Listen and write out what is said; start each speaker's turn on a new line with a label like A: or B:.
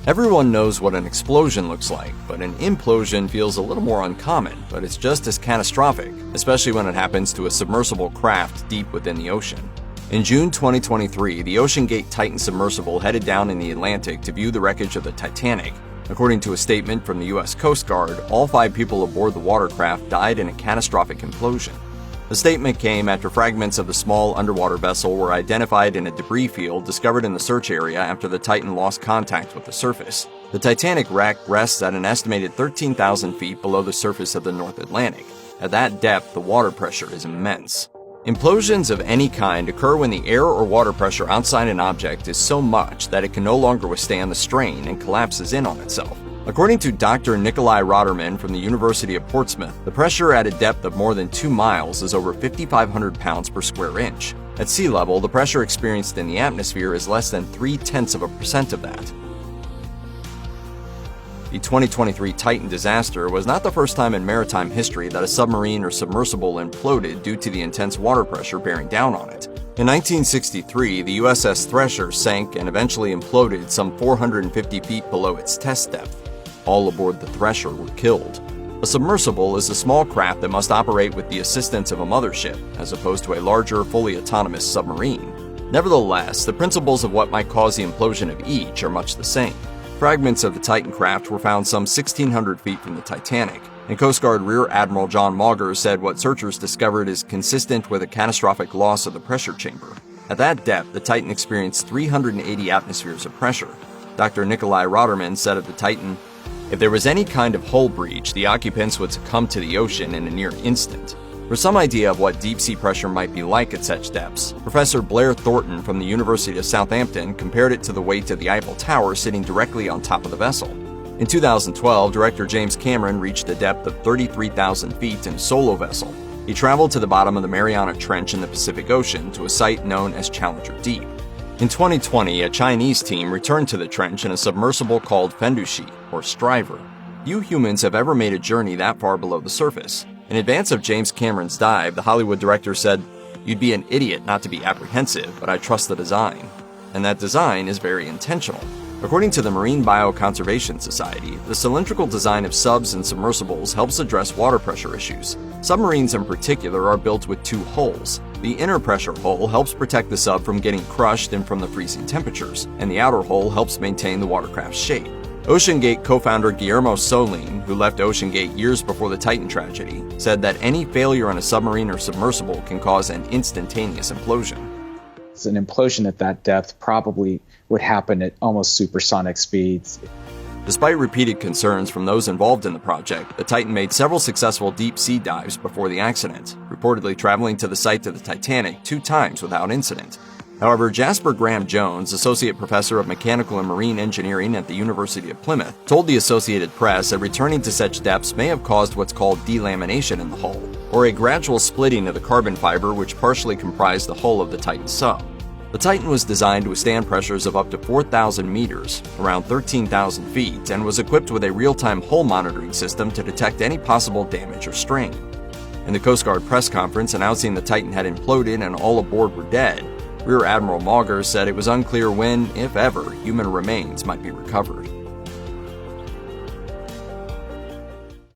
A: Everyone knows what an explosion looks like, but an implosion feels a little more uncommon, but it's just as catastrophic, especially when it happens to a submersible craft deep within the ocean. In June 2023, the OCEANGATE Titan submersible headed down in the Atlantic to view the wreckage of the Titanic. According to a statement from the U.S. Coast Guard, all 5 people aboard the watercraft died in a catastrophic implosion. The statement came after fragments of the small underwater vessel were identified in a debris field discovered in the search area after the Titan lost contact with the surface. The Titanic wreck rests at an estimated 13,000 feet below the surface of the North Atlantic. At that depth, the water pressure is immense. Implosions of any kind occur when the air or water pressure outside an object is so much that it can no longer withstand the strain and collapses in on itself. According to Dr. Nikolai Roderman from the University of Portsmouth, the pressure at a depth of more than 2 miles is over 5,500 pounds per square inch. At sea level, the pressure experienced in the atmosphere is less than 0.3% of that. The 2023 Titan disaster was not the first time in maritime history that a submarine or submersible imploded due to the intense water pressure bearing down on it. In 1963, the USS Thresher sank and eventually imploded some 450 feet below its test depth. All aboard the Thresher were killed. A submersible is a small craft that must operate with the assistance of a mothership, as opposed to a larger, fully autonomous submarine. Nevertheless, the principles of what might cause the implosion of each are much the same. Fragments of the Titan craft were found some 1,600 feet from the Titanic, and Coast Guard Rear Admiral John Mauger said what searchers discovered is consistent with a catastrophic loss of the pressure chamber. At that depth, the Titan experienced 380 atmospheres of pressure. Dr. Nikolai Roderman said of the Titan, "If there was any kind of hull breach, the occupants would succumb to the ocean in a near instant." For some idea of what deep-sea pressure might be like at such depths, Professor Blair Thornton from the University of Southampton compared it to the weight of the Eiffel Tower sitting directly on top of the vessel. In 2012, director James Cameron reached a depth of 33,000 feet in a solo vessel. He traveled to the bottom of the Mariana Trench in the Pacific Ocean to a site known as Challenger Deep. In 2020, a Chinese team returned to the trench in a submersible called Fendushi, or Striver. Few humans have ever made a journey that far below the surface. In advance of James Cameron's dive, the Hollywood director said, "You'd be an idiot not to be apprehensive, but I trust the design." And that design is very intentional. According to the Marine Bioconservation Society, the cylindrical design of subs and submersibles helps address water pressure issues. Submarines in particular are built with 2 hulls. The inner pressure hull helps protect the sub from getting crushed and from the freezing temperatures, and the outer hull helps maintain the watercraft's shape. OceanGate co-founder Guillermo Solin, who left OceanGate years before the Titan tragedy, said that any failure on a submarine or submersible can cause an instantaneous implosion.
B: An implosion at that depth probably would happen at almost supersonic speeds.
A: Despite repeated concerns from those involved in the project, the Titan made several successful deep-sea dives before the accident, reportedly traveling to the site of the Titanic 2 times without incident. However, Jasper Graham Jones, associate professor of mechanical and marine engineering at the University of Plymouth, told the Associated Press that returning to such depths may have caused what's called delamination in the hull, or a gradual splitting of the carbon fiber which partially comprised the hull of the Titan sub. The Titan was designed to withstand pressures of up to 4,000 meters, around 13,000 feet, and was equipped with a real-time hull monitoring system to detect any possible damage or strain. In the Coast Guard press conference announcing the Titan had imploded and all aboard were dead, Rear Admiral Mauger said it was unclear when, if ever, human remains might be recovered.